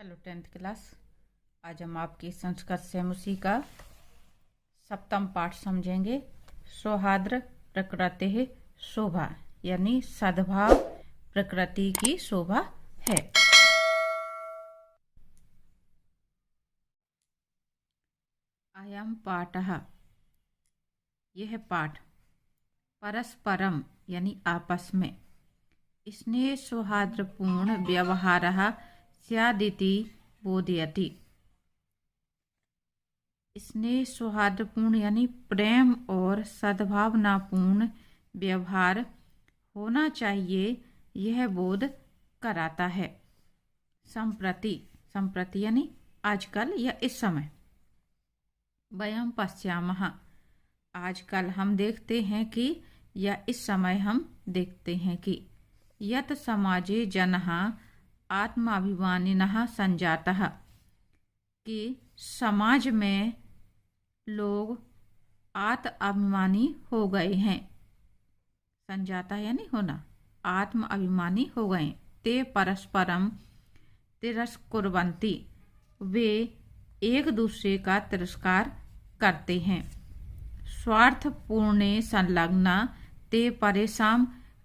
Hello 10th class. आज हम आपकी संस्कृत सैमुसी का 7वां पाठ समझेंगे। सौहार्द प्रकृति शोभा, यानी सद्भाव प्रकृति की शोभा है। अयम पाठः, यह पाठ परस्परम यानी आपस में स्नेह सौहार्दपूर्ण व्यवहारः स्यादिति बोधयति। स्नेह सौहार्दपूर्ण यानी प्रेम और सद्भावनापूर्ण व्यवहार होना चाहिए, यह बोध कराता है। संप्रति, संप्रति यानी आजकल या इस समय। वयम पश्यामः, आजकल हम देखते हैं कि, या इस समय हम देखते हैं कि, यत समाजे जनः आत्माभिमानिनः संजातः, कि समाज में लोग आत्माभिमानी हो गए हैं। संजाता यानी होना, आत्म अभिमानी हो गए। ते परस्परम तिरस्कुर्वन्ति, वे एक दूसरे का तिरस्कार करते हैं। स्वार्थपूर्णे संलग्ना ते परेषां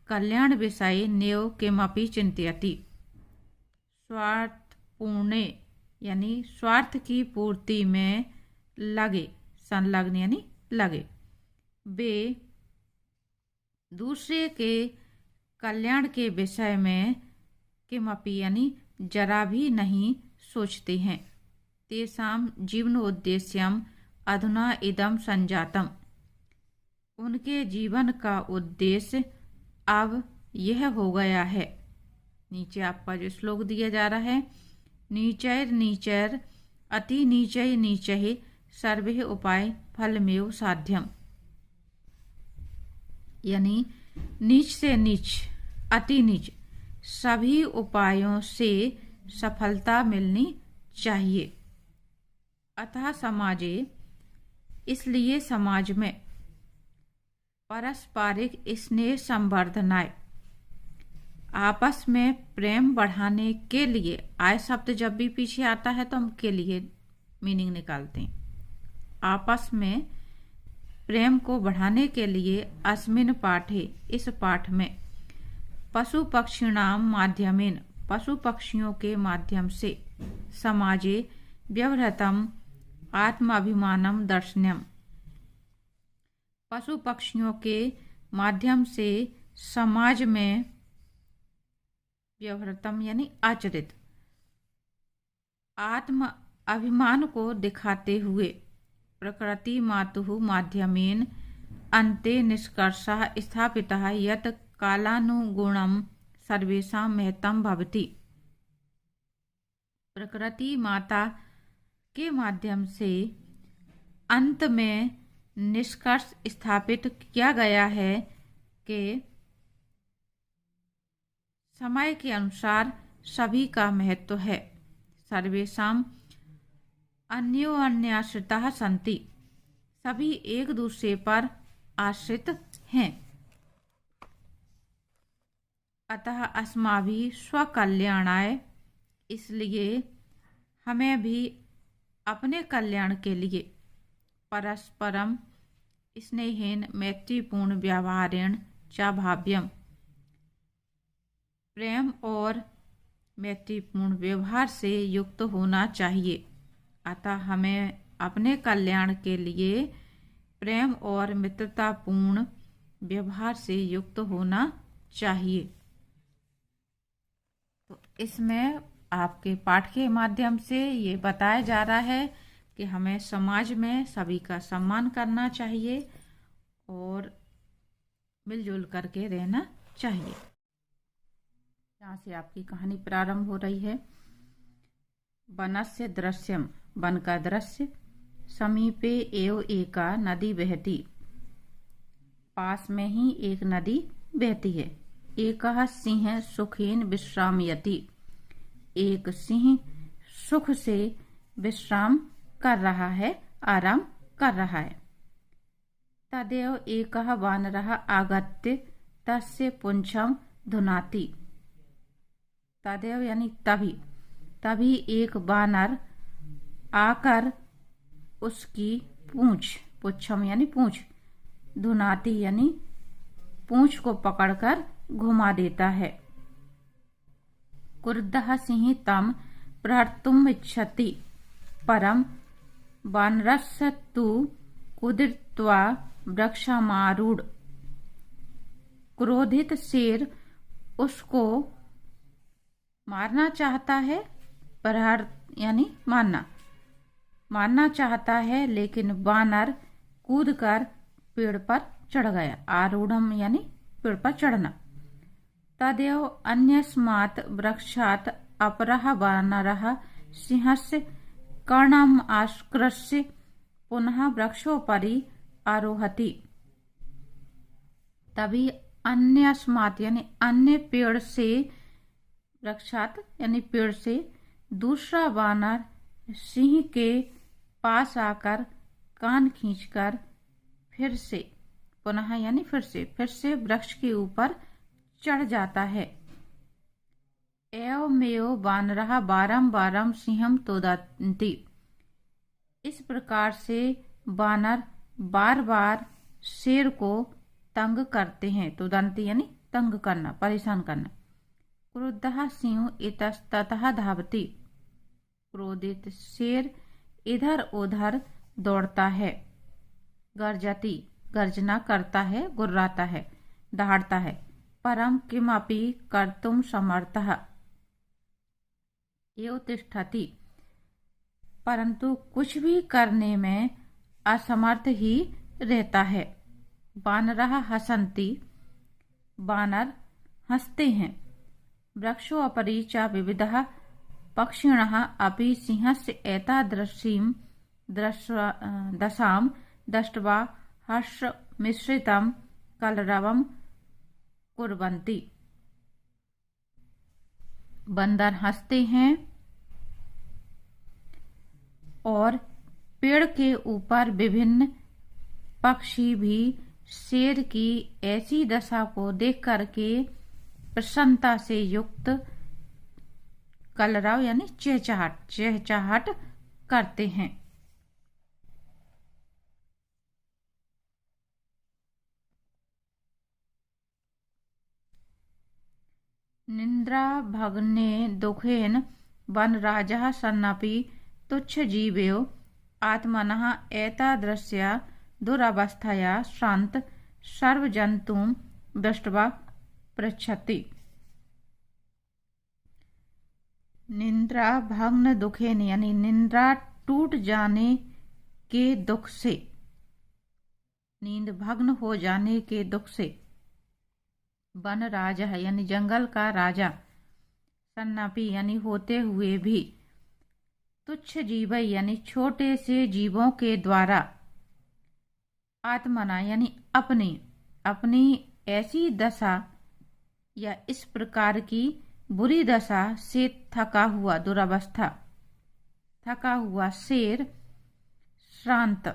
कल्याण विषये नैव किमपि चिन्तयति। स्वार्थपूर्णे यानी स्वार्थ की पूर्ति में लगे, संलग्न यानी लगे, वे दूसरे के कल्याण के विषय में किमपि यानी जरा भी नहीं सोचते हैं। तेषां जीवनोद्देश्यम अधुना इदं संजातम, उनके जीवन का उद्देश्य अब यह हो गया है। नीचे आपका जो श्लोक दिया जा रहा है, नीचैर नीचैर अति नीचै नीचैः सर्वे उपाय फलमेव साध्यम, यानी नीच से नीच, अति नीच सभी उपायों से सफलता मिलनी चाहिए। अतः समाजे, इसलिए समाज में पारस्परिक स्नेह संवर्धनाय, आपस में प्रेम बढ़ाने के लिए, आय शब्द जब भी पीछे आता है तो हम के लिए मीनिंग निकालते हैं। आपस में प्रेम को बढ़ाने के लिए अस्मिन् पाठे, इस पाठ में पशु पक्षिणाम माध्यमेन, पशु पक्षियों के माध्यम से समाजे व्यवहृतम आत्माभिमानम दर्शनम, पशु पक्षियों के माध्यम से समाज में व्यवहृतम यानी आचरित आत्म अभिमान को दिखाते हुए प्रकृति मातुः माध्यमेन अन्ते निष्कर्षः स्थापितः यत् कालानुगुणं सर्वेषां महत्तम भवति। प्रकृति माता के माध्यम से अंत में निष्कर्ष स्थापित किया गया है कि समय के अनुसार सभी का महत्व है। सर्वेषां अन्योन्याश्रिताः सन्ति, सभी एक दूसरे पर आश्रित हैं। अतः अस्माभिः स्वकल्याणाय, इसलिए हमें भी अपने कल्याण के लिए परस्परम स्नेहेन मैत्रीपूर्ण व्यवहारेण च भाव्यम, प्रेम और मैत्रीपूर्ण व्यवहार से युक्त होना चाहिए। अतः हमें अपने कल्याण के लिए प्रेम और मित्रतापूर्ण व्यवहार से युक्त होना चाहिए। तो इसमें आपके पाठ के माध्यम से ये बताया जा रहा है कि हमें समाज में सभी का सम्मान करना चाहिए और मिलजुल करके रहना चाहिए। यहाँ से आपकी कहानी प्रारंभ हो रही है। वनस्य दृश्यम, वन का दृश्य। समीपे एव एका नदी बहती, पास में ही एक नदी बहती है। एकः सिंह सुखेन विश्रामयति, एक सिंह सुख से विश्राम कर रहा है, आराम कर रहा है। तदेव एकः वानरः आगत्य तस्य पुंछं धुनाति, तदेव यानी तभी, तभी एक वानर आकर उसकी पुच्छम यानी पूंछ, धुनाती यानी पूंछ को पकड़कर घुमा देता है। क्रुद्धः सिंह तम प्रहर्तुम् इच्छति परम वानरस्य तु कुदित्वा वृक्षमारूढ़। क्रोधित शेर उसको मारना चाहता है, प्रहार यानी मारना चाहता है, लेकिन वानर कूदकर पेड़ पर चढ़ गया। आरूढ़म यानी पेड़ पर चढ़ना। तदेव अन्यस्मात् वृक्षात् अपरः वानरः सिंहस्य कर्णम् आश्कृष्य पुनः वृक्षोपरि आरोहति। तभी अन्यस्मात् यानी अन्य पेड़ से, वृक्षात यानी पेड़ से दूसरा वानर सिंह के पास आकर कान खींचकर फिर से पुनः यानी फिर से वृक्ष के ऊपर चढ़ जाता है। एवमेव वानरः बारंबारं सिंहं तोदन्ति। इस प्रकार से वानर बार बार शेर को तंग करते हैं। तोदन्ति यानी तंग करना, परेशान करना। क्रुद्धः सिंह इतस्ततः धावति। क्रोधित शेर इधर उधर दौड़ता है। गर्जति गर्जना करता है, गुर्राता है, दहाड़ता है। परम किमपि कर्तुं समर्थः एव तिष्ठति। परंतु कुछ भी करने में असमर्थ ही रहता है। वानरः हसन्ति। वानर हंसते हैं। वृक्षोपरि च विविधः पक्षिणः अपि सिंहस्य एतादृशीं दशां दृष्ट्वा हर्षमिश्रितं कलरवं कुर्वन्ति। बंदर हंसते हैं और पेड़ के ऊपर विभिन्न पक्षी भी शेर की ऐसी दशा को देख करके प्रसन्नता से युक्त कलरव यानी चहचहाट करते हैं। निंद्रा भग्ने दुखेन वनराजः सन्नपि तुच्छजीवेव आत्मनः एतादृश्या दुरवस्थया श्रान्त सर्वजन्तुं दृष्ट्वा पृच्छति। निंद्रा भग्न दुखेन यानी निंद्रा टूट जाने के दुख से, नींद भग्न हो जाने के दुख से, वन राजा है यानी जंगल का राजा, सन्नापी यानी होते हुए भी, तुच्छ जीव यानी छोटे से जीवों के द्वारा, आत्मना यानी अपनी ऐसी दशा या इस प्रकार की बुरी दशा से थका हुआ, दुरावस्था, थका हुआ शेर श्रांत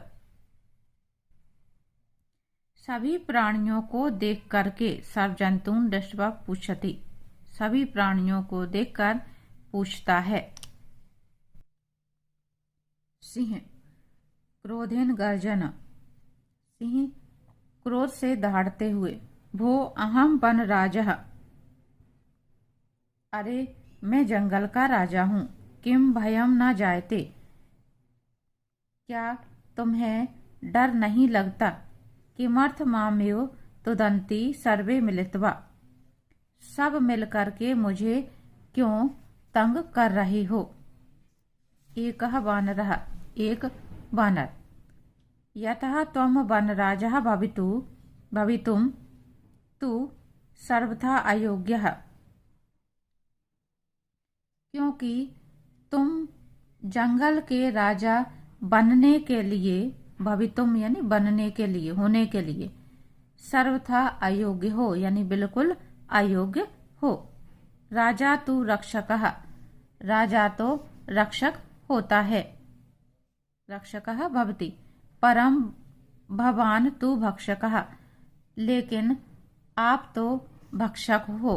सभी प्राणियों को देख करके सर्वजंतुन दृष्ट्वा पूछति, सभी प्राणियों को देखकर पूछता है। सिंह क्रोधेन गर्जन, सिंह क्रोध से दहाड़ते हुए, भो अहम वन राजा, अरे मैं जंगल का राजा हूँ, किम भयम न जायते, क्या तुम्हें डर नहीं लगता, किमर्थ मामेव तुदंती सर्वे मिलित्वा, सब मिलकर के मुझे क्यों तंग कर रही हो। एकः वानरः, एक वानर, यतः त्वं वनराजः भवितुं तु सर्वथा अयोग्यः, क्योंकि तुम जंगल के राजा बनने के लिए, भवितुम यानी बनने के लिए, होने के लिए, सर्वथा अयोग्य हो यानी बिल्कुल अयोग्य हो। राजा तु रक्षकः, राजा तो रक्षक होता है, रक्षकः भवति, परम भवान तु भक्षकः, लेकिन आप तो भक्षक हो।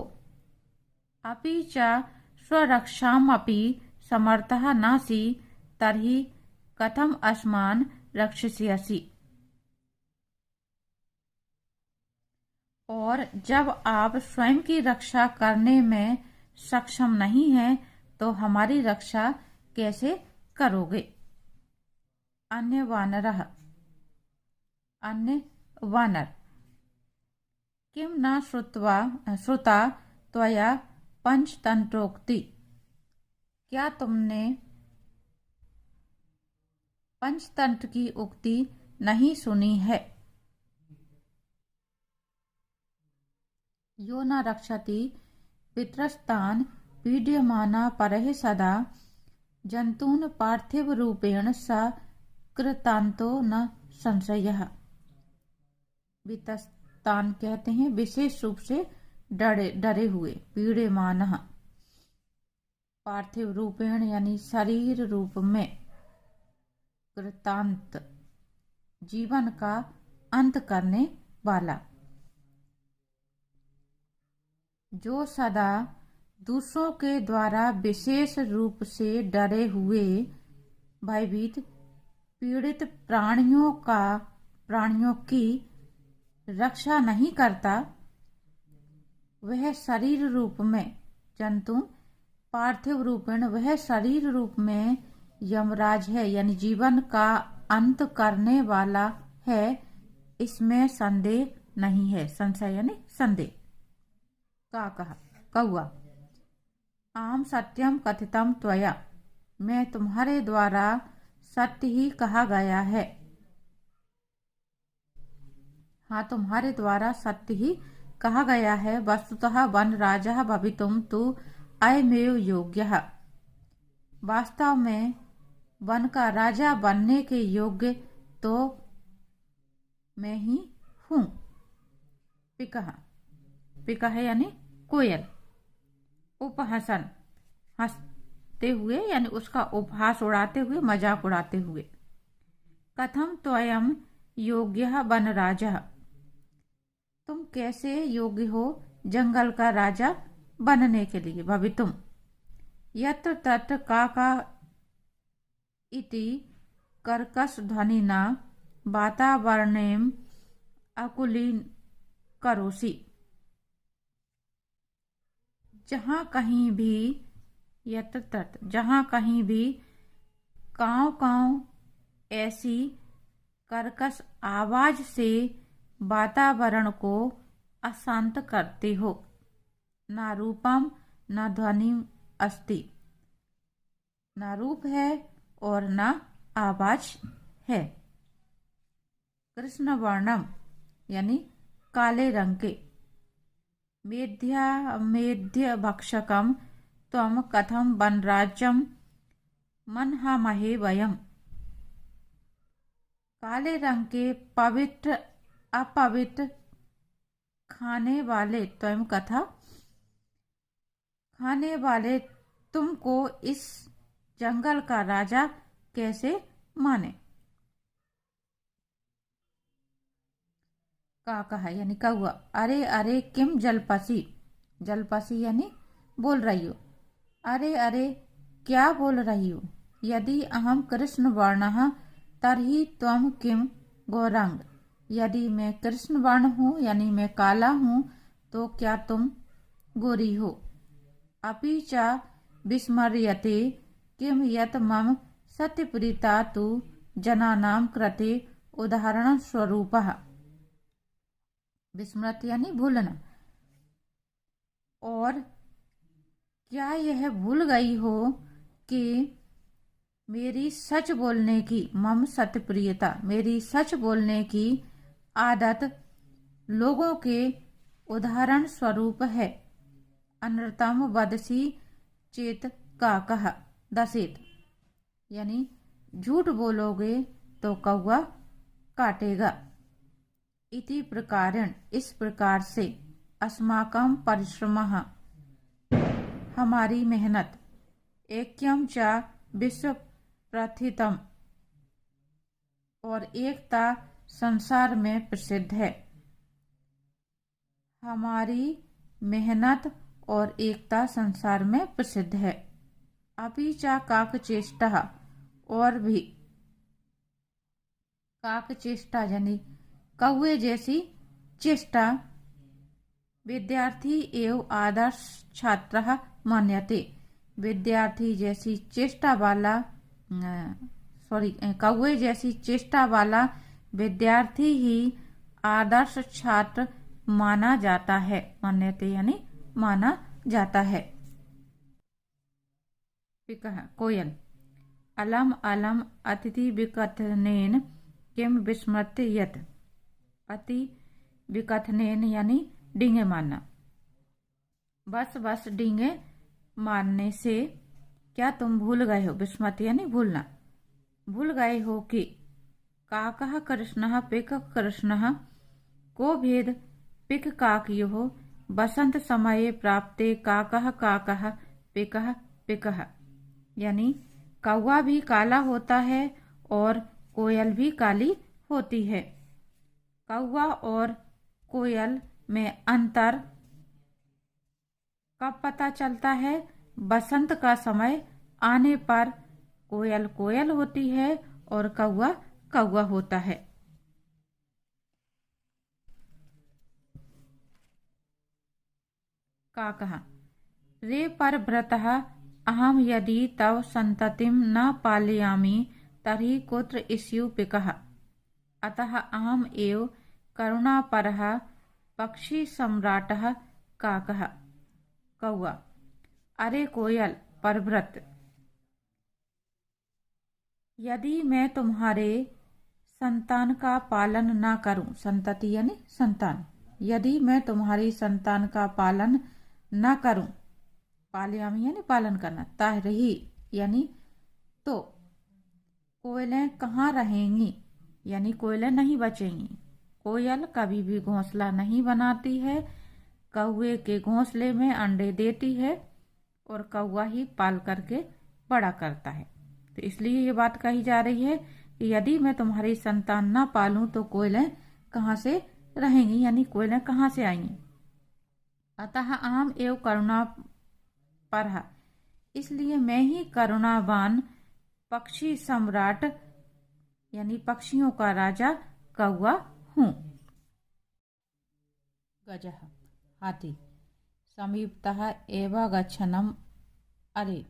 अपि च स्वरक्षामपि समर्थः नासि तर्हि कथम अस्मान् रक्षयसि। और जब आप स्वयं की रक्षा करने में सक्षम नहीं हैं तो हमारी रक्षा कैसे करोगे। अन्य वानर किम न श्रुता त्वया पंचतंत्रोक्ति। क्या तुमने पंचतंत्र की उक्ति नहीं सुनी है। यो न रक्षति पितरस्तान् पीड्यमाना परः सदा जंतून् पार्थिव रूपेण स कृतांतो न संशयः। पितरस्तान कहते हैं विशेष रूप से डरे हुए, पीड्यमानः पार्थिव रूपेण यानी शरीर रूप में, कृतांत जीवन का अंत करने वाला, जो सदा दूसरों के द्वारा विशेष रूप से डरे हुए भयभीत पीड़ित प्राणियों की रक्षा नहीं करता, वह शरीर रूप में जंतु पार्थिव रूपेण वह शरीर रूप में यमराज है, यानी जीवन का अंत करने वाला है, इसमें संदेह नहीं है। संशय यानी संदेह। का कहा कौआ आम सत्यम कथितम त्वया, मैं तुम्हारे द्वारा सत्य ही कहा गया है। हाँ, तुम्हारे द्वारा सत्य ही कहा गया है। वस्तुतः वन राजा भवितुम तु अयमेव योग्यः। वास्तव में वन का राजा बनने के योग्य तो मैं ही हूँ। पिकः यानी कोयल। उपहसन हंसते हुए यानी उसका उपहास उड़ाते हुए, मजाक उड़ाते हुए। कथम त्वयं योग्यः वनराजः, तुम कैसे योग्य हो जंगल का राजा बनने के लिए। भवितुम यत्र तत्र काका इति कर्कश ध्वनिना वातावरणेम अकुलीन करोसि। जहाँ कहीं भी, यत्र तत्र जहाँ कहीं भी कांव कांव ऐसी कर्कश आवाज से वातावरण को अशांत करते हो। न रूपम न ध्वनिम अस्ति, न रूप है और न आवाज है। कृष्ण वर्णम यानी काले रंग के। मेध्य भक्षकम त्वम कथम वनराज्यम मनहामहे वयम। काले रंग के पवित्र अपवित्र खाने वाले त्वम कथा खाने वाले तुमको इस जंगल का राजा कैसे माने। का कहा यानी कौआ अरे अरे किम जलपसी यानी बोल रही हो। अरे अरे क्या बोल रही हो। यदि अहम कृष्ण वर्णः तर्हि त्वम किम गौरंग, यदि मैं कृष्ण वर्ण हूँ यानी मैं काला हूँ तो क्या तुम गोरी हो। अपि च विस्मर्यते किम यत मम सत्यप्रीता तु जनानां कृते उदाहरण स्वरूपः। विस्मृत यानी भूलना। और क्या यह भूल गई हो कि मेरी सच बोलने की मम सत्यप्रियता, मेरी सच बोलने की आदत लोगों के उदाहरण स्वरूप है। अनृतम वदसी चेत का कहा दसेत यानी झूठ बोलोगे तो कौआ काटेगा। इति प्रकारेण इस प्रकार से अस्माकं परिश्रमः हमारी मेहनत ऐक्यम च विश्व प्रथितम और एकता संसार में प्रसिद्ध है। हमारी मेहनत और एकता संसार में प्रसिद्ध है। अपि च काकचेष्टः, और भी काकचेष्टा यानी कौवे जैसी चेष्टा विद्यार्थी एवं आदर्श छात्र मान्यते। विद्यार्थी जैसी चेष्टा वाला कौवे जैसी चेष्टा वाला विद्यार्थी ही आदर्श छात्र माना जाता है। मान्यते यानी माना जाता है। कोयल। अलम अलम अतिथि विकथनेन किम विस्मृत्य यत्। अति विकथनेन यानी डींगे मारना। बस बस डींगे मारने से क्या तुम भूल गए हो। विस्मृति यानी भूलना। भूल गए हो कि काकः कृष्णः पिक कृष्णः को भेद पिक काकयोः बसंत समये प्राप्ते काकः काकः पिकः पिकः। यानी कौवा भी काला होता है और कोयल भी काली होती है। कौवा और कोयल में अंतर कब पता चलता है। बसंत का समय आने पर कोयल कोयल होती है और कौवा कौवा होता है। काकः रे परभ्रतः अहम यदि तव संततिं न पालयामि तर्हि कुत्र स्युः पिकः। अतः अहम एव करुणापरः पक्षी सम्राटः काकः। कौवा। अरे कोयल परभ्रत, यदि मैं तुम्हारे संतान का पालन न करूं। संतति यानी संतान। यदि मैं तुम्हारी संतान का पालन न करूं। पालयामी यानी पालन करना। तर्हि यानी तो कोयलें कहाँ रहेंगी, यानी कोयलें नहीं बचेंगी। कोयल कभी भी घोंसला नहीं बनाती है। कौवे के घोंसले में अंडे देती है और कौवा ही पाल करके बड़ा करता है। तो इसलिए ये बात कही जा रही है कि यदि मैं तुम्हारी संतान ना पालूं तो कोयलें कहाँ से रहेंगी, यानी कोयलें कहाँ से आएंगी। अतः अहम एव करुणा परः, इसलिए मैं ही करुणावान पक्षी सम्राट यानी पक्षियों का राजा कौवा हूँ। गजः हाथी। समीपतः एव गच्छनम, अरे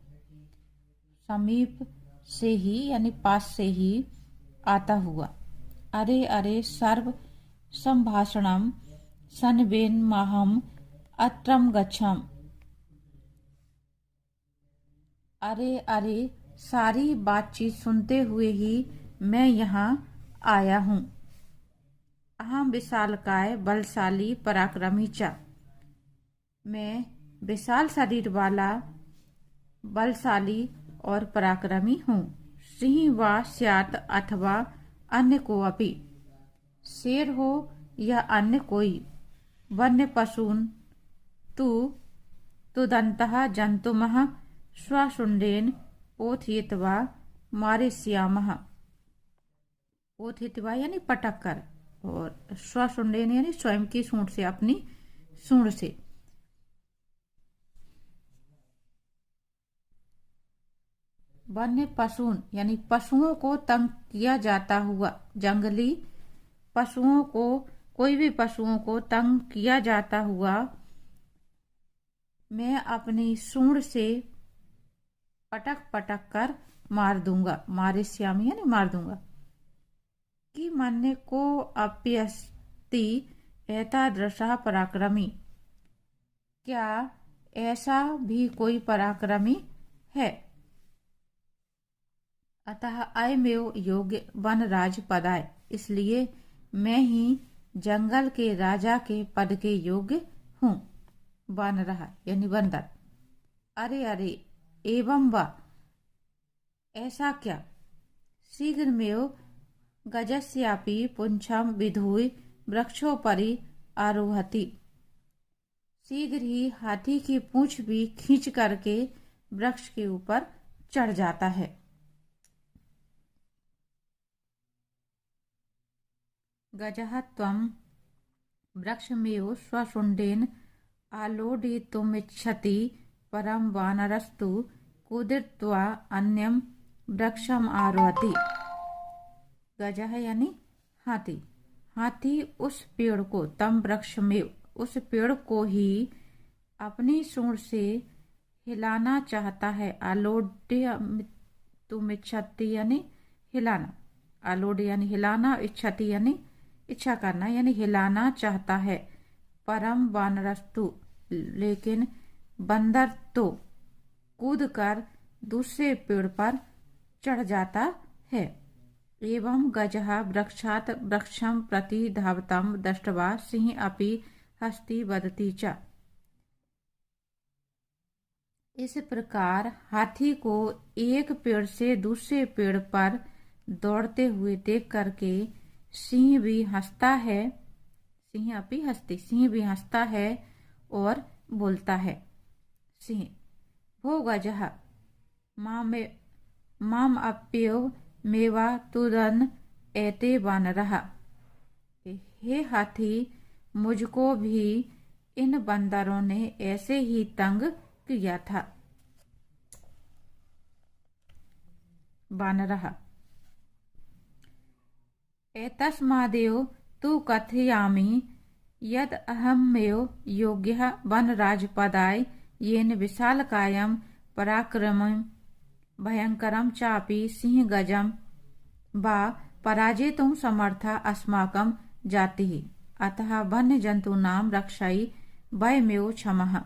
समीप से ही यानी पास से ही आता हुआ। अरे अरे सर्व संभाषणम सनवेन महम अत्रम गच्छम। अरे अरे सारी बातचीत सुनते हुए ही मैं यहाँ आया हूँ। अहम विशालकाय बलशाली पराक्रमी च, मैं विशाल शरीर वाला बलशाली और पराक्रमी हूँ। सिंह वा स्यात् अथवा अन्य को अपि, शेर हो या अन्य कोई। वन्य पशून् तु तुदन्तः जन्तुमः स्वशुण्डेन पोथयित्वा मारिष्यामः। पोथयित्वा यानी पटक कर, और स्वशुण्डेन यानी स्वयं की सूंड से, अपनी सूंड से। वन्य पशून यानी पशुओं को तंग किया जाता हुआ। जंगली पशुओं को, कोई भी पशुओं को तंग किया जाता हुआ मैं अपनी सूंड से पटक पटक कर मार दूंगा। मारिष्यामि यानी मार दूंगा। कि मन्य को अप्यस्ति एतादृशः पराक्रमी, क्या ऐसा भी कोई पराक्रमी है। अतः अयमेव योग्य वनराज पदाय, इसलिए मैं ही जंगल के राजा के पद के योग्य हूँ। वानरः यानी बंदर। अरे अरे एवं वा, ऐसा क्या। शीघ्रमेव गजस्यापि पुंछम विधूय वृक्षोपरि आरोहति, शीघ्र ही हाथी की पूंछ भी खींच करके वृक्ष के ऊपर चढ़ जाता है। गजः त्वं वृक्षमेव स्वशुण्डेन आलोडयितुमिच्छति परं वानरस्तु उदित्वा अन्यम वृक्षम आरोहति। गजः यानी हाथी। हाथी उस पेड़ को, तम वृक्ष में, उस पेड़ को ही अपनी सूंड से हिलाना चाहता है। आलोड्य तुम इच्छति यानी हिलाना, आलोड यानी हिलाना, इच्छति यानी इच्छा करना, यानी हिलाना चाहता है। परम वानरस्तु, लेकिन बंदर तो कूद कर दूसरे पेड़ पर चढ़ जाता है। एवं गजः वृक्षात् वृक्षं प्रति धावतं दृष्ट्वा सिंह अपि हस्ति वदति च। इस प्रकार हाथी को एक पेड़ से दूसरे पेड़ पर दौड़ते हुए देख करके सिंह भी हंसता है। सिंह अपि हस्ति, सिंह भी हंसता है और बोलता है। सिंह भो गजः माम अप्यव मेवा तुदन एते वानरः। हे हाथी, मुझको भी इन बंदरों ने ऐसे ही तंग किया था। वानरः एतस्मादेव तु कथयामि यद अहमेव योग्यः वनराजपदाय येन विशालकायं पराक्रमं भयंकरं चापि सिंहगजं वा पराजेतुं समर्था अस्माकं जातिः। अतः वन्यजन्तूनां रक्षायै वयमेव क्षमः।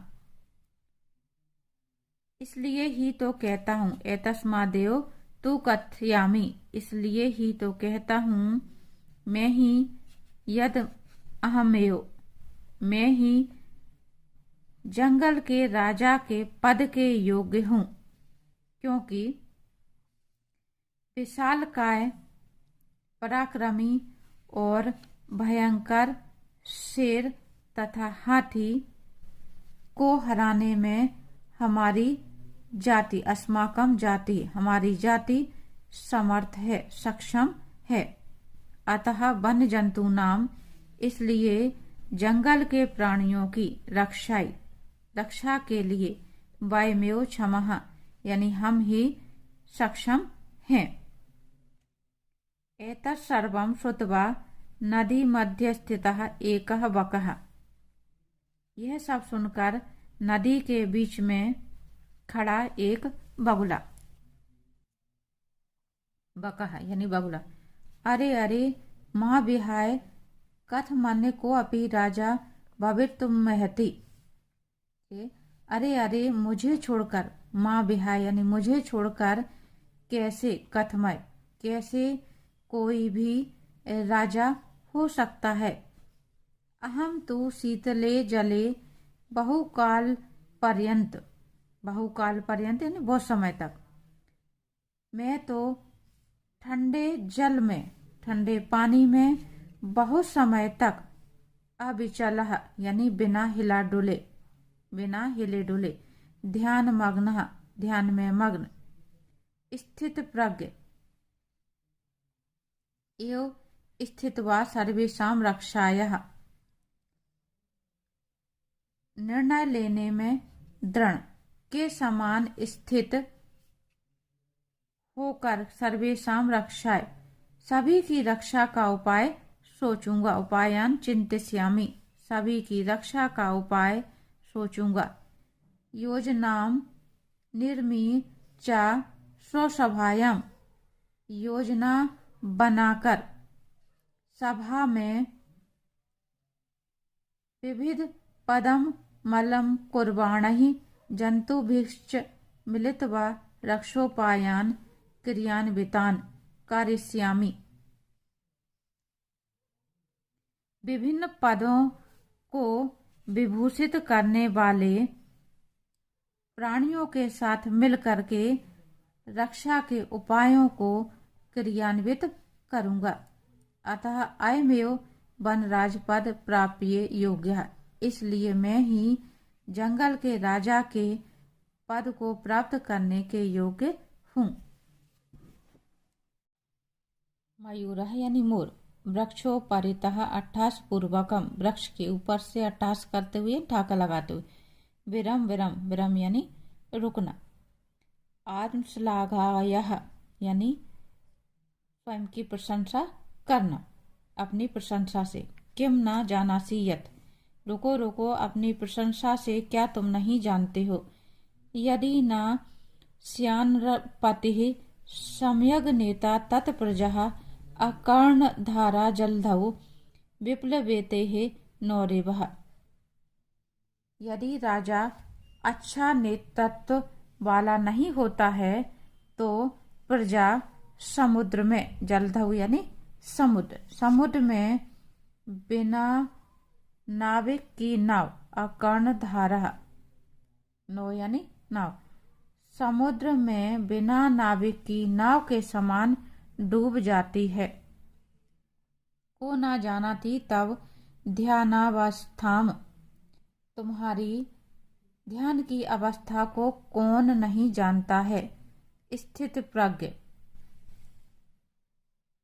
इसलिए ही तो कहता हूँ, एतस्मादेव तु कथयामि, इसलिए ही तो कहता हूँ, मैं ही, यद अहमेव, मैं ही जंगल के राजा के पद के योग्य हूँ, क्योंकि विशालकाय, पराक्रमी और भयंकर शेर तथा हाथी को हराने में हमारी जाति, अस्माकम जाति, हमारी जाति समर्थ है, सक्षम है। अतः वन्य जंतु नाम, इसलिए जंगल के प्राणियों की रक्षा के लिए वयमेव क्षमः, यानी हम ही सक्षम हैं। एतत् सर्वं श्रुत्वा नदी मध्य स्थितः एकः बकः। यह सब सुनकर नदी के बीच में खड़ा एक बगुला, बकः यानी बगुला, अरे अरे महाविहाय कथमन्य को अपि राजा भवितुमर्हति। अरे अरे मुझे छोड़कर, माँ विहाय यानी मुझे छोड़कर कैसे, कथमय कैसे कोई भी राजा हो सकता है। अहम तो शीतले जले बहुकाल पर्यंत, बहुकाल पर्यंत यानी बहुत समय तक, मैं तो ठंडे जल में, ठंडे पानी में बहुत समय तक, अविचलः यानी बिना हिला डुले, बिना हिले डुले, ध्यान मग्न, ध्यान में मग्न, स्थित प्रज्ञ एव स्थित्वा सर्वेषां रक्षायः, निर्णय लेने में दृढ़ के समान स्थित होकर, सर्वेषां रक्षाय सभी की रक्षा का उपाय सोचूंगा। उपायान चिंतयामि, सभी की रक्षा का उपाय सोचूंगा। योजनाम निर्मी च स्वसभायाम, योजना बनाकर सभा में विविध पदम मलम कुर्बाणहि जंतुभिश्च मिलित्वा रक्षोपायान क्रियान्वितान करिष्यामि। विभिन्न पदों को विभूषित करने वाले प्राणियों के साथ मिलकर के रक्षा के उपायों को क्रियान्वित करूंगा। अतः अयमेव वनराज पद प्राप्य योग्य, इसलिए मैं ही जंगल के राजा के पद को प्राप्त करने के योग्य हूँ। मयूरः यानी मोर, वृक्षो परितः अट्ठास पूर्वकम, वृक्ष के ऊपर से अट्ठास करते हुए, ठाका लगाते हुए, विरम विरम, विरम यानी रुकना, आत्मश्लाघायः यानी स्वयं की प्रशंसा करना, अपनी प्रशंसा से। किम न जानासि यत्, रुको रुको, अपनी प्रशंसा से क्या तुम नहीं जानते हो। यदि न स्यान्नपतिः सम्यग् नेता तत्प्रजः अकर्णधारा जलधौ विप्लवेतेः नौरेवः। यदि राजा अच्छा नेतृत्व वाला नहीं होता है तो प्रजा समुद्र में, जलधौ यानी समुद्र में बिना नाविक की नाव, अकर्णधारा नो यानी नाव, समुद्र में बिना नाविक की नाव के समान डूब जाती है। को ना जाना थी तब ध्यानावस्थाम, तुम्हारी ध्यान की अवस्था को कौन नहीं जानता है। स्थित प्रज्ञ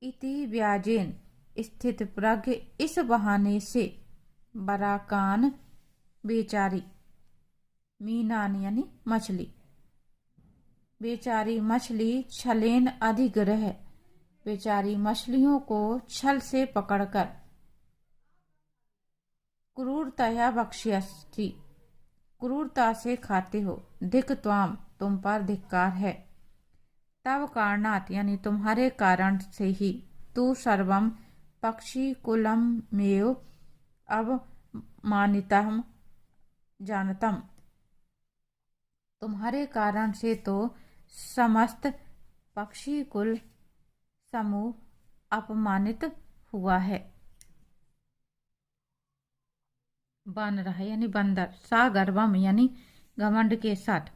इति व्याजेन, स्थित प्रज्ञ इस बहाने से, बराकान बेचारी, मीनान यानी मछली, बेचारी मछली छलेन अधिग्रह, बेचारी मछलियों को छल से पकड़कर, क्रूरतया भक्ष्यसि, क्रूरता से खाते हो। धिक त्वाम, तुम पर धिक्कार है। तव कारणात् यानी तुम्हारे कारण से ही, तू सर्वम पक्षी कुलम मेव अवमानितम जानतम, तुम्हारे कारण से तो समस्त पक्षी कुल समूह अपमानित हुआ है। बानरः यानी बंदर, सा गर्वम यानी घमंड के साथ।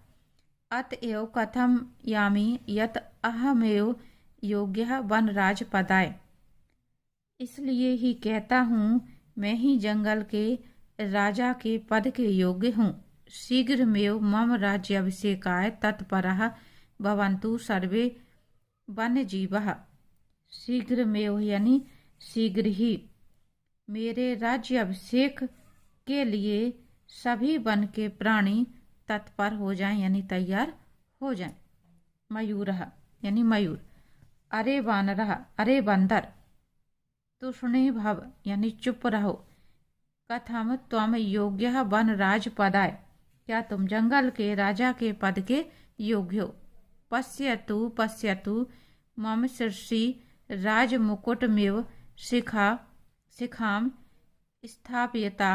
अतएव कथम यामी यत अहमेव योग्य वनराज पदाय, इसलिए ही कहता हूँ मैं ही जंगल के राजा के पद के योग्य हूँ। शीघ्रमेव मम राज्याभिषेकाय तत्परः भवन्तु सर्वे वन्यजीवः, शीघ्रमेव यानी शीघ्र ही, मेरे राज्याभिषेक के लिए सभी वन के प्राणी तत्पर हो जाएं यानी तैयार हो जाएं। मयूरः यानी मयूर। अरे वानरः, अरे बंदर, तुष्णे भव यानी चुप रहो। कथम त्वम योग्य वनराज पदाय, क्या तुम जंगल के राजा के पद के योग्य हो। पश्यतु पश्यतु मम शीर्षि राजमुकुटमेव शिखाम स्थापयता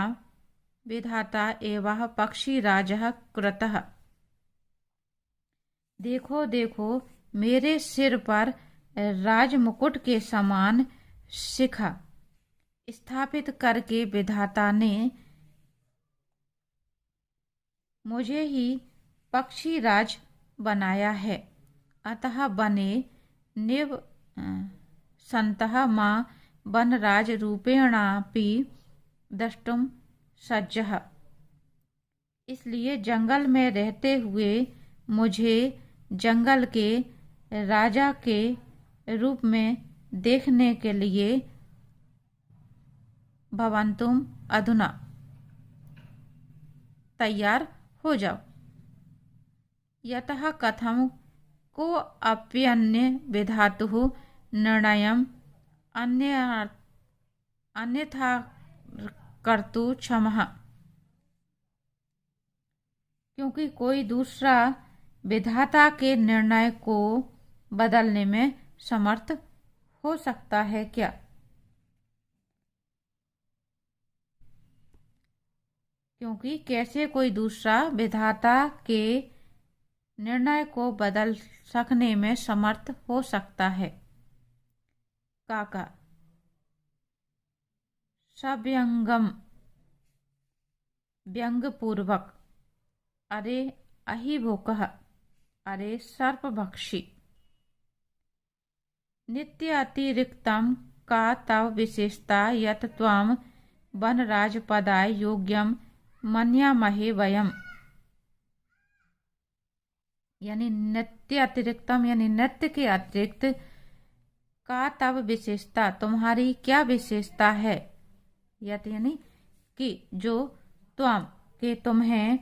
विधाता एवं पक्षीराजः कृतः। देखो देखो, मेरे सिर पर राजमुकुट के समान शिखा स्थापित करके विधाता ने मुझे ही पक्षीराज बनाया है। अतः बने निव संतः मां वनराज रूपेणापि द्रष्टुम सज्जः, इसलिए जंगल में रहते हुए मुझे जंगल के राजा के रूप में देखने के लिए भवन्तुम अधुना, तैयार हो जाओ। यतः कथम को अप्यन्य विधातुः निर्णयम् अन्यथा कर्तु क्षमः, क्योंकि कोई दूसरा विधाता के निर्णय को बदलने में समर्थ हो सकता है क्या। क्योंकि कैसे कोई दूसरा विधाता के निर्णय को बदल सकने में समर्थ हो सकता है। काका सव्यंगम व्यंग पूर्वक, अरे अहिभोकः, अरे सर्पभक्षी। नित्य अतिरिक्तम का तव विशेषता यत त्वं वनराज पदाय योग्यम मन्यामहे वयम, यानी नित्य अतिरिक्तम यानी नित्य के अतिरिक्त, का तव विशेषता तुम्हारी क्या विशेषता है। यत यानी कि जो त्वम के तुम्हें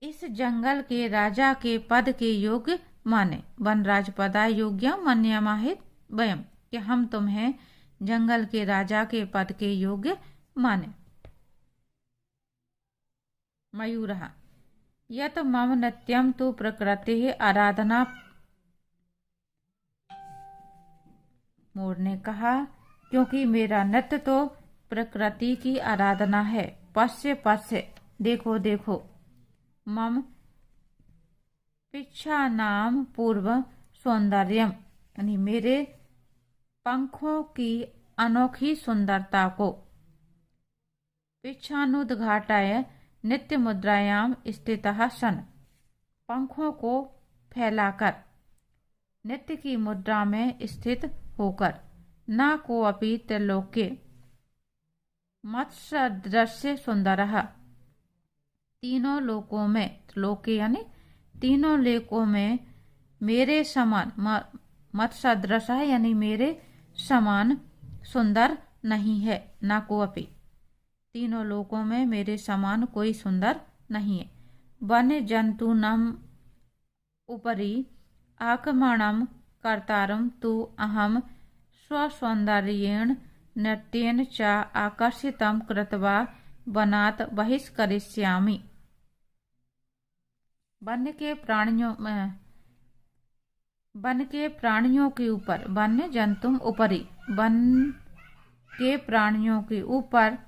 इस जंगल के राजा के पद के योग्य माने। वनराज पदा योग्यम मन्यमाहित वयम, कि हम तुम्हें जंगल के राजा के पद के योग्य माने। मयूरः यत मम नित्यम तु प्रकृति आराधना। मोर ने कहा, क्योंकि मेरा नित्य तो प्रकृति की आराधना है। पश्य पश्य, देखो देखो। मम पिच्छा नाम पूर्व सौंदर्यम, यानी मेरे पंखों की अनोखी सुंदरता को। पिच्छानुद्घाटाय नित्य मुद्रायाम स्थितः सन, पंखों को फैलाकर नित्य की मुद्रा में स्थित होकर। न को अपि त्रैलोक्ये मत्सदृश्य सुंदरः, तीनों लोकों में, त्रिलोके यानी तीनों लोकों में मेरे समान, मत्सदृश यानी मेरे समान सुंदर नहीं है। न को अपि, तीनों लोकों में मेरे समान कोई सुंदर नहीं है। वन्य जंतूनाम उपरि आक्रमणम कर्तारम तु अहम स्वसौंदर्येण नृत्येन च आकर्षितं कृत्वा वनात् बहिष्करिष्यामि। वन के प्राणियों के ऊपर, वन्य जंतुम उपरि, वन के प्राणियों के ऊपर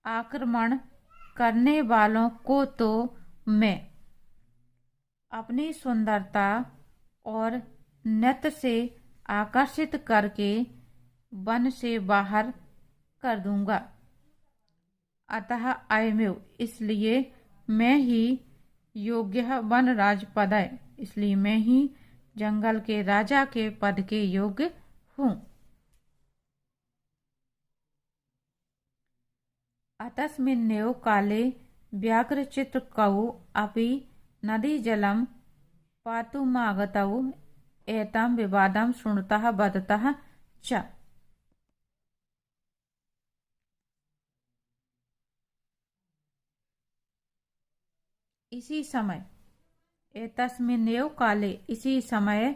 आक्रमण करने वालों को तो मैं अपनी सुंदरता और नृत्य से आकर्षित करके वन से बाहर कर दूंगा। अतः अयमेव, इसलिए मैं ही योग्य वन राज पदय, इसलिए मैं ही जंगल के राजा के पद के योग्य हूँ। अतस्मिन्नेव काले व्याघ्रचित्रकौ अपि नदी जलम पातुमागतौ एतं विवादं शृणुतः वदतः च। इसी समय, एतस्मिन्नेव काले, इसी समय,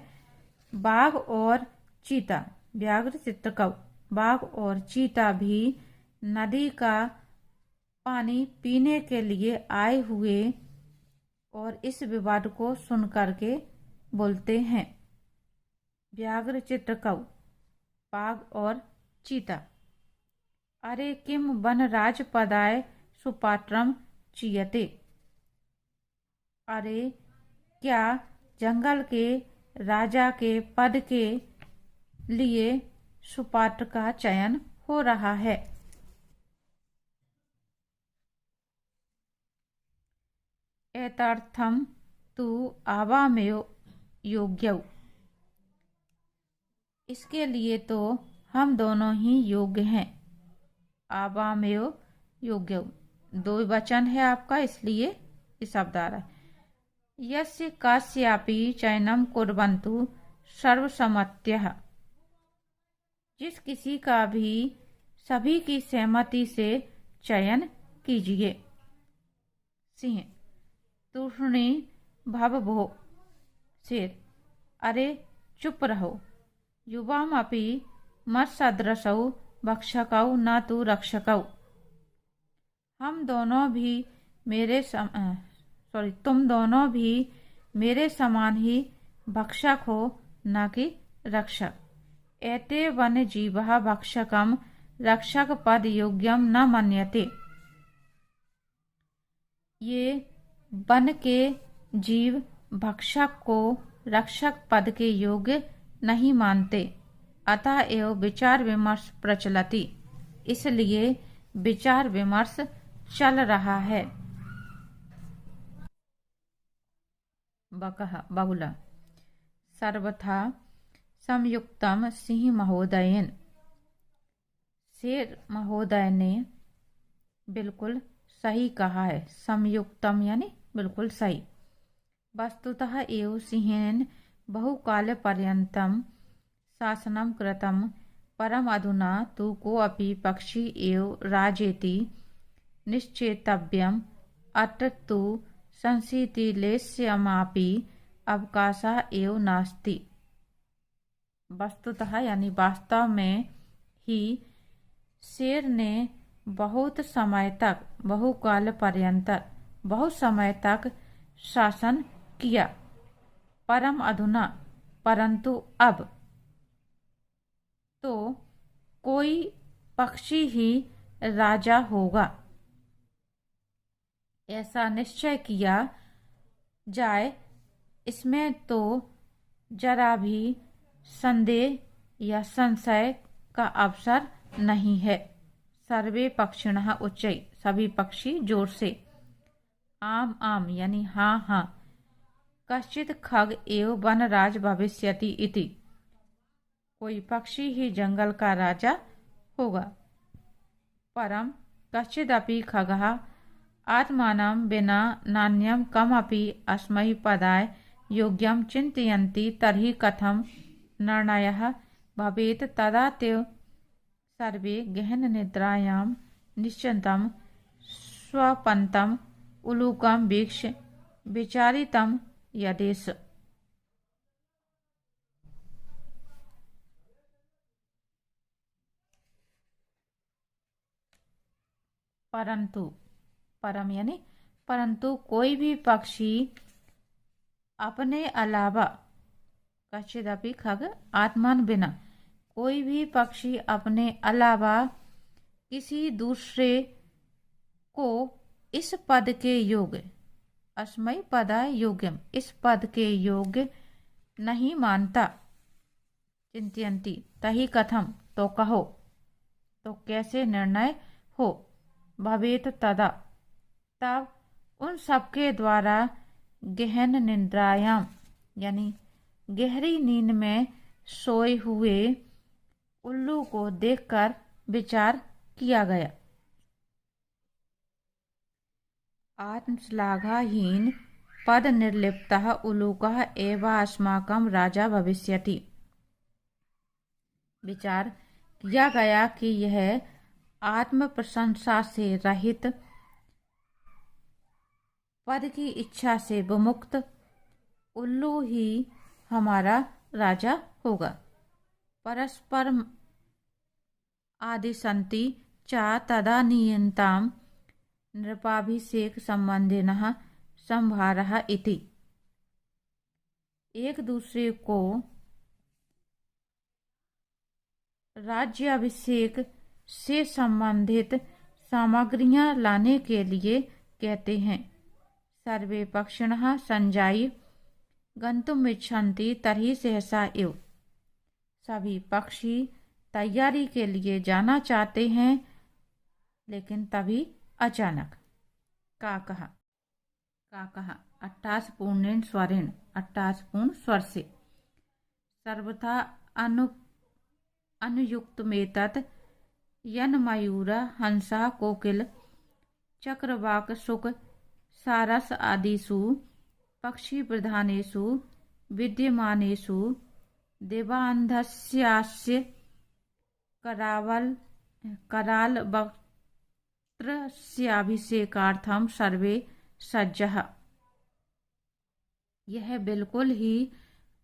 बाघ और चीता, व्याघ्र चित्रकौ, बाघ और चीता भी नदी का पानी पीने के लिए आए हुए और इस विवाद को सुन करके बोलते हैं। व्याघ्र चित्रकौ, बाघ और चीता। अरे किम वनराज पदाय सुपात्रम चीयते, अरे क्या जंगल के राजा के पद के लिए सुपात्र का चयन हो रहा है। एतर्थम तु आवामेव योग्यौ, इसके लिए तो हम दोनों ही योग्य हैं। आवामेव योग्यौ, दो वचन है आपका, इसलिए इस शब्द आ रहा है। यस्य कास्यापि चयनम कुर्वन्तु सर्वसम्मत्या, जिस किसी का भी सभी की सहमति से चयन कीजिए। सिंह, तूष्णी भवभो, शेर, अरे चुप रहो। युवाम अपि मत्सदृशौ भक्षकौ न तु रक्षकौ, हम दोनों भी मेरे तुम दोनों भी मेरे समान ही भक्षक हो, न कि रक्षक। एते वन्य जीवः भक्षकम रक्षक पद योग्यम न मन्यते, ये वन के जीव भक्षक को रक्षक पद के योग्य नहीं मानते। अतः एव विचार विमर्श प्रचलति, इसलिए विचार विमर्श चल रहा है। बकः, बहुला। सर्वथा संयुक्तम सिंह महोदयेन, शेर महोदय ने बिल्कुल सही कहा है। संयुक्तम यानी बिल्कुल सही। वस्तुतः एव सिंहेन बहुकाल पर्यंतम शासनम कृतम, परम अधुना तु कोऽपि पक्षी एव राजेति निश्चेतव्यम। अत्र तु संशीतिलेश्यमापि अवकाशः एव नास्ति। वस्तुतः यानी वास्तव में ही शेर ने बहुत समय तक, बहुकाल पर्यंत, बहुत समय तक शासन किया। परम अधुना, परंतु अब तो कोई पक्षी ही राजा होगा, ऐसा निश्चय किया जाए, इसमें तो जरा भी संदेह या संशय का अवसर नहीं है। सर्वे पक्षिणः उच्चैः, सभी पक्षी जोर से। आम आम यानी हाँ हाँ। कश्चित् खग एव वनराज भविष्यति इति, कोई पक्षी ही जंगल का राजा होगा। परम कश्चिदपि खगः आत्मानं विना नान्यं कमपि अस्मै पदाय योग्यं चिन्तयन्ति तर्हि कथं निर्णयः भवेत्। तदा ते सर्वे गहननिद्रायां निश्चिन्तं स्वपन्तं उलूकं वीक्ष्य विचारितं यदेष। परंतु, परम यानी परंतु कोई भी पक्षी अपने अलावा, कश्चिदपि खग आत्मान बिना, कोई भी पक्षी अपने अलावा किसी दूसरे को इस पद के योग्य, अस्मै पदाय योग्यम, इस पद के योग्य नहीं मानता। चिंतयन्ति तहि कथम, तो कहो, तो कैसे निर्णय हो। भवेत तदा, तब उन सबके द्वारा गहन निद्रायाम यानी गहरी नींद में सोए हुए उल्लू को देखकर विचार किया गया। आत्मश्लाघाहीन पद निर्लिप्तः उलूकः एवास्माकं राजा भविष्यति। विचार किया गया कि यह आत्म प्रशंसा से रहित, पद की इच्छा से विमुक्त उल्लू ही हमारा राजा होगा। परस्पर आदिशन्ति च तदानीयन्तां नृपाभिषेक संबंधिनः संभारः इति, एक दूसरे को राज्याभिषेक से संबंधित सामग्रियां लाने के लिए कहते हैं। सर्वे पक्षिणः संजायि गन्तुमिच्छन्ति तर्हि सहसा एव, सभी पक्षी तैयारी के लिए जाना चाहते हैं, लेकिन तभी अचानक। का कहा 28 पूर्णेन स्वरेण, 28 पूर्ण स्वर से। सर्वथा अनुयुक्तमेतत् यन्मयूर हंसा कोकिल चक्रवाक शुक सारस आदिषु पक्षी प्रधानेषु विद्यमानेषु देवान्धस्यास्य कराल वक्त्रस्याभिषेकार्थं सर्वे सज्जः। यह बिल्कुल ही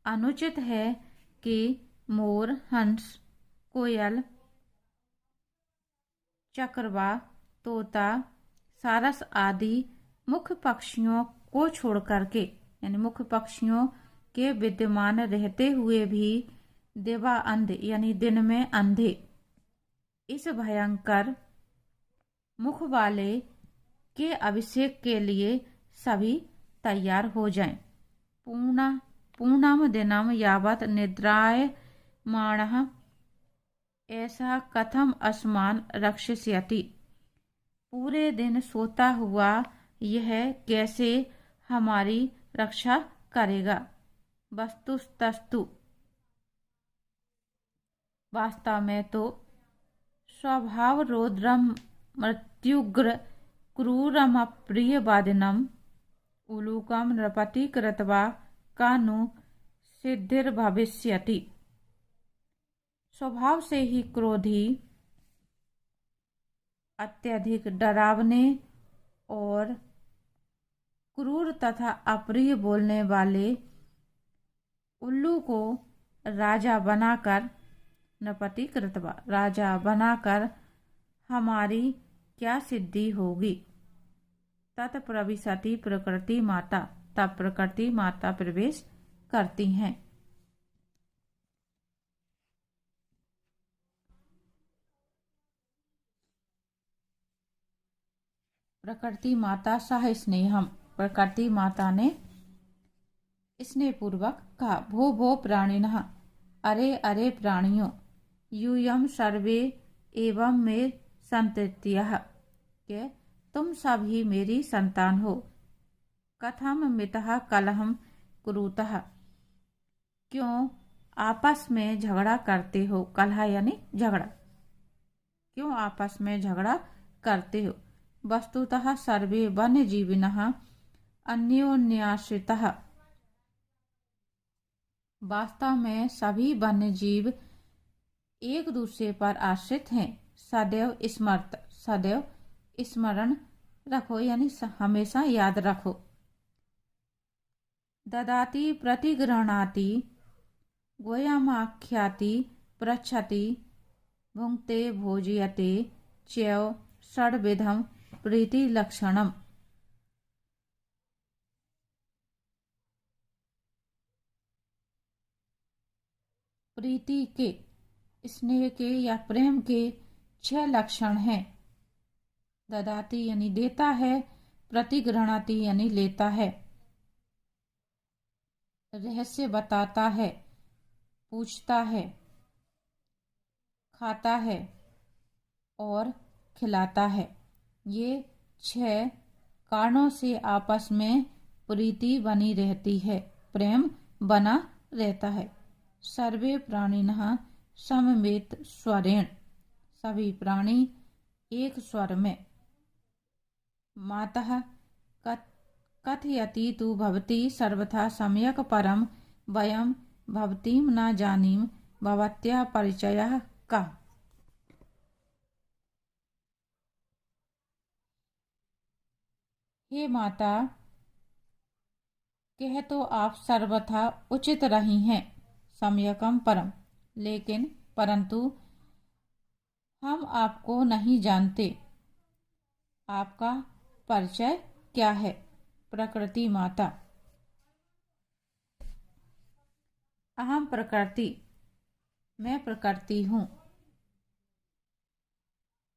अनुचित है कि मोर, हंस, कोयल, चकरवा, तोता, सारस आदि मुख्य पक्षियों को छोड़कर के, यानी मुख्य पक्षियों के विद्यमान रहते हुए भी देवा अंध यानी दिन में अंधे इस भयंकर मुख वाले के अभिषेक के लिए सभी तैयार हो जाएं। पूर्णम दिनम यावत निद्रायमाणः ऐसा कथम अस्मान रक्षिष्यति, पूरे दिन सोता हुआ यह कैसे हमारी रक्षा करेगा। वस्तुस्तस्तु, वास्तव में तो स्वभाव रौद्रम मृत्युग्र क्रूरमप्रियवादिनम उलूकम नृपति कृत्वा कानु सिद्धिर्भविष्यति। स्वभाव से ही क्रोधी, अत्यधिक डरावने और क्रूर तथा अप्रिय बोलने वाले उल्लू को राजा बनाकर, नपति कृतवा, राजा बनाकर हमारी क्या सिद्धि होगी। तत्प्रविशति प्रकृति माता, तब प्रकृति माता प्रवेश करती हैं। प्रकृति माता सह स्नेहम, प्रकृति माता ने स्नेह पूर्वक कहा, भो भो प्राणिनः, अरे अरे प्राणियों, यूयम सर्वे एवं में संतत्यः, के तुम सब ही मेरी संतान हो। कथम मितः कलहम कुरुतः, क्यों आपस में झगड़ा करते हो। कलह यानी झगड़ा, क्यों आपस में झगड़ा करते हो। वस्तुतः सर्वे वन्य जीविनः अन्योन्याश्रितः, वास्तव में सभी वन्य जीव एक दूसरे पर आश्रित हैं। सदैव स्मर्त, सदैव स्मरण रखो यानी हमेशा याद रखो। ददाति प्रतिगृह्णाति गोयमाख्याति पृच्छति भुंक्ते भोजयते च्यव षड्विधम प्रीति लक्षणम। प्रीति के, स्नेह के या प्रेम के 6 लक्षण हैं। ददाति यानी देता है, प्रतिगृह्णाति यानी लेता है, रहस्य बताता है, पूछता है, खाता है और खिलाता है। ये 6 कारणों से आपस में प्रीति बनी रहती है, प्रेम बना रहता है। सर्वे प्राणिनः समवेत स्वरेण, सभी प्राणी एक स्वर में। मातः कथयति तु भवती सर्वथा सम्यक् परम वयं भवतीं न जानीम भवत्याः परिचयः कः। हे माता, कह तो आप सर्वथा उचित रही हैं, सम्यकम परम, लेकिन परंतु हम आपको नहीं जानते। आपका परिचय क्या है। प्रकृति माता, अहम प्रकृति, मैं प्रकृति हूँ।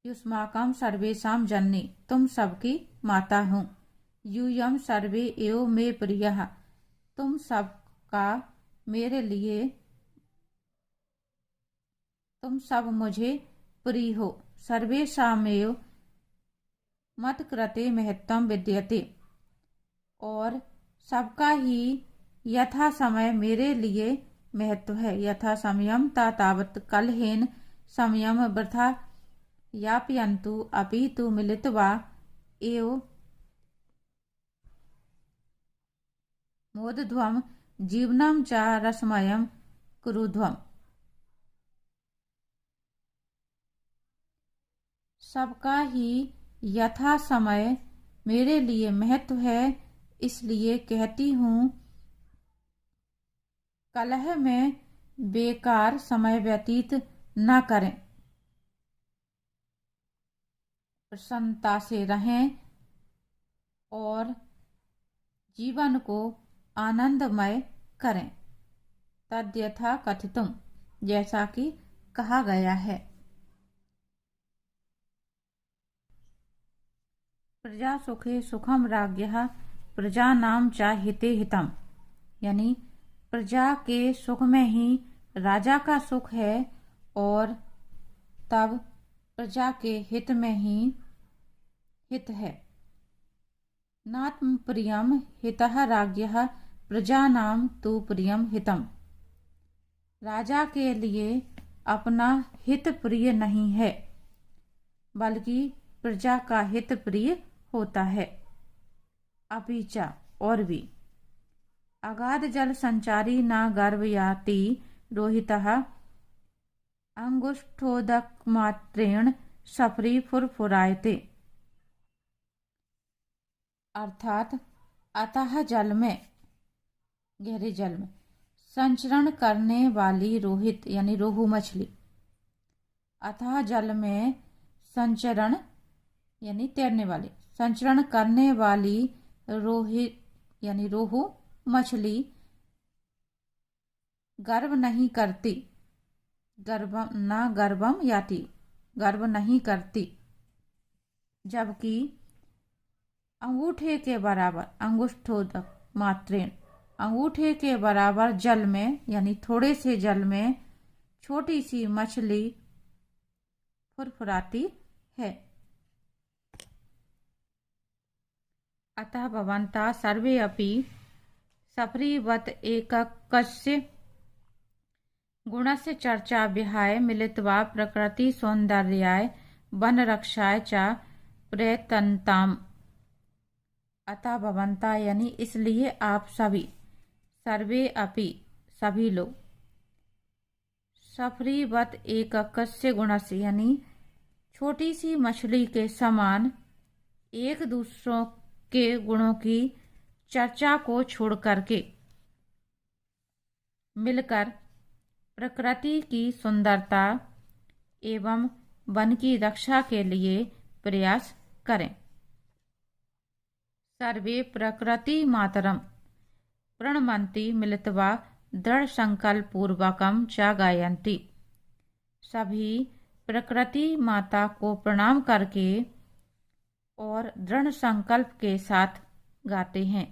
युष्माकम सर्वेषां जननी, तुम सबकी माता हूँ। यूयम सर्वे एव मे प्रियः, तुम सबका मेरे लिए, तुम सब मुझे प्रिय हो। सर्वेषामेव मत्कृते महत्तम विद्यते, और सबका ही यथा समय मेरे लिए महत्व है। यथा समयम तावत् कलहेन समयम वृथा यापयन्तु अपि तु मिलित्वा एव मोदध्वम जीवनम च रसमयम कुरुध्वम। सबका ही यथा समय मेरे लिए महत्व है, इसलिए कहती हूँ, कलह में बेकार समय व्यतीत न करें, प्रसन्नता से रहें और जीवन को आनंदमय करें। तद्यथा कथितुम, जैसा कि कहा गया है। प्रजा सुखे सुखम राज्ञः प्रजानां च हिते हितम, यानी प्रजा के सुख में ही राजा का सुख है और तब प्रजा के हित में ही हित है। नात्म प्रियम हितः राज्ञः प्रजानां तु प्रियम हितम, राजा के लिए अपना हित प्रिय नहीं है, बल्कि प्रजा का हित प्रिय होता है। अपीचा, और भी, अगाध जल संचारी न गर्भ याति रोहितः अंगुष्ठोदक मात्रेण सफरी फुरफुरायते, अर्थात अतः जल में, गहरे जल में संचरण करने वाली रोहित यानी रोहू मछली। अतः जल में संचरण यानी तैरने वाली, संचरण करने वाली रोहित यानी रोहू मछली गर्भ नहीं करती, गर्भम याति, गर्भ नहीं करती, जबकि अंगूठे के बराबर, अंगुष्ठोदक मात्रेण, अंगूठे के बराबर जल में यानी थोड़े से जल में छोटी सी मछली फुरफुराती है। अतः भवन्तः सर्वे अपि सफरीवत् एककस्य गुणस्य चर्चा विहाय मिलित्वा प्रकृति सौन्दर्याय वनरक्षाय च प्रयतन्ताम्। अतः भवन्तः यानी इसलिए आप सभी, सर्वे अपि सभी लोग, सफरीवत् एककस्य गुणस्य यानी छोटी सी मछली के समान एक दूसरों के गुणों की चर्चा को छोड़ करके मिलकर प्रकृति की सुंदरता एवं वन की रक्षा के लिए प्रयास करें। सर्वे प्रकृति मातरम प्रणमन्ति मिलित्वा दृढ़ संकल्प पूर्वकम च गायन्ति। सभी प्रकृति माता को प्रणाम करके और दृढ़ संकल्प के साथ गाते हैं।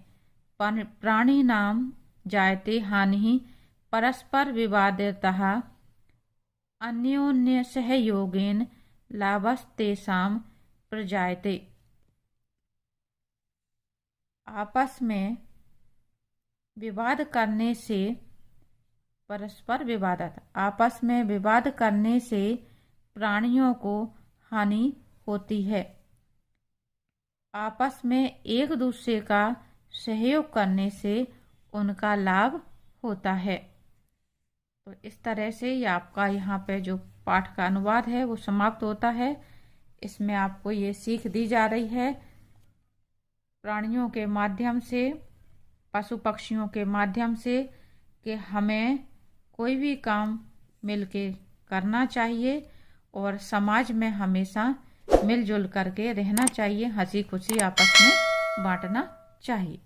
प्राणी नाम जायते हानि परस्पर विवादेतः अन्योन्य सहयोगेन लाभस्तेषां प्रजायते। आपस में विवाद करने से, परस्पर विवादत, आपस में विवाद करने से प्राणियों को हानि होती है। आपस में एक दूसरे का सहयोग करने से उनका लाभ होता है। तो इस तरह से ये आपका यहाँ पे जो पाठ का अनुवाद है वो समाप्त होता है। इसमें आपको ये सीख दी जा रही है प्राणियों के माध्यम से, पशु पक्षियों के माध्यम से, कि हमें कोई भी काम मिलके करना चाहिए और समाज में हमेशा मिलजुल करके रहना चाहिए, हंसी खुशी आपस में बांटना चाहिए।